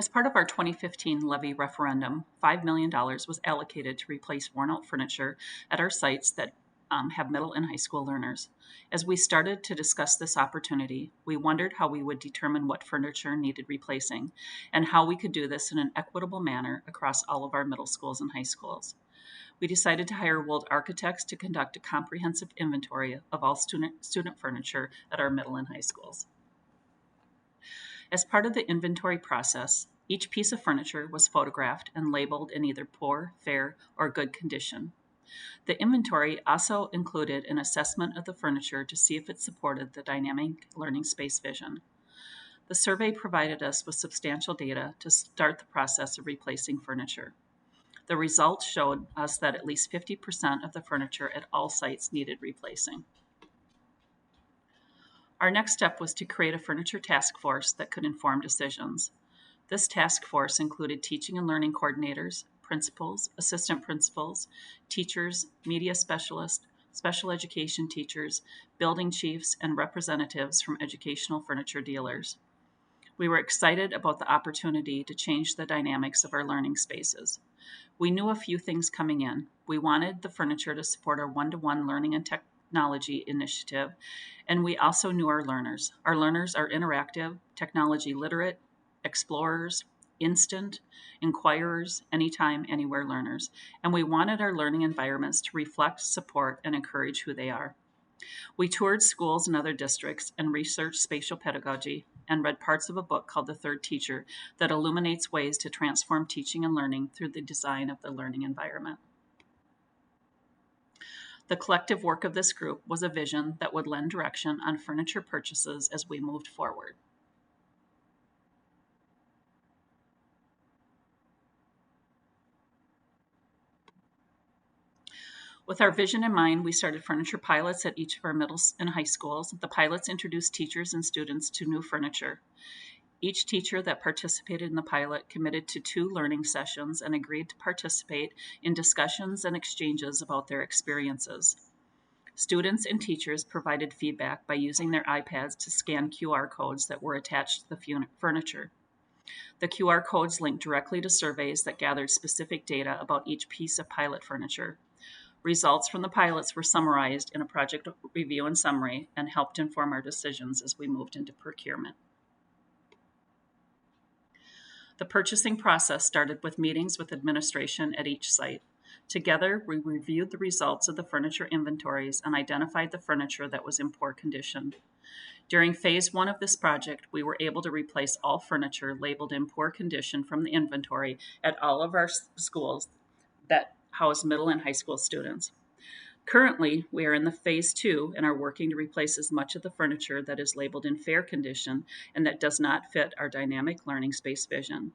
As part of our 2015 levy referendum, $5 million was allocated to replace worn out furniture at our sites that have middle and high school learners. As we started to discuss this opportunity, we wondered how we would determine what furniture needed replacing and how we could do this in an equitable manner across all of our middle schools and high schools. We decided to hire Wold Architects to conduct a comprehensive inventory of all student furniture at our middle and high schools. As part of the inventory process, each piece of furniture was photographed and labeled in either poor, fair, or good condition. The inventory also included an assessment of the furniture to see if it supported the dynamic learning space vision. The survey provided us with substantial data to start the process of replacing furniture. The results showed us that at least 50% of the furniture at all sites needed replacing. Our next step was to create a furniture task force that could inform decisions. This task force included teaching and learning coordinators, principals, assistant principals, teachers, media specialists, special education teachers, building chiefs, and representatives from educational furniture dealers. We were excited about the opportunity to change the dynamics of our learning spaces. We knew a few things coming in. We wanted the furniture to support our one-to-one learning and technology initiative, and we also knew our learners. Our learners are interactive, technology literate, explorers, instant, inquirers, anytime, anywhere learners, and we wanted our learning environments to reflect, support, and encourage who they are. We toured schools in other districts and researched spatial pedagogy and read parts of a book called The Third Teacher that illuminates ways to transform teaching and learning through the design of the learning environment. The collective work of this group was a vision that would lend direction on furniture purchases as we moved forward. With our vision in mind, we started furniture pilots at each of our middle and high schools. The pilots introduced teachers and students to new furniture. Each teacher that participated in the pilot committed to 2 learning sessions and agreed to participate in discussions and exchanges about their experiences. Students and teachers provided feedback by using their iPads to scan QR codes that were attached to the furniture. The QR codes linked directly to surveys that gathered specific data about each piece of pilot furniture. Results from the pilots were summarized in a project review and summary and helped inform our decisions as we moved into procurement. The purchasing process started with meetings with administration at each site. Together, we reviewed the results of the furniture inventories and identified the furniture that was in poor condition. During phase 1 of this project, we were able to replace all furniture labeled in poor condition from the inventory at all of our schools that house middle and high school students. Currently, we are in the phase 2 and are working to replace as much of the furniture that is labeled in fair condition and that does not fit our dynamic learning space vision.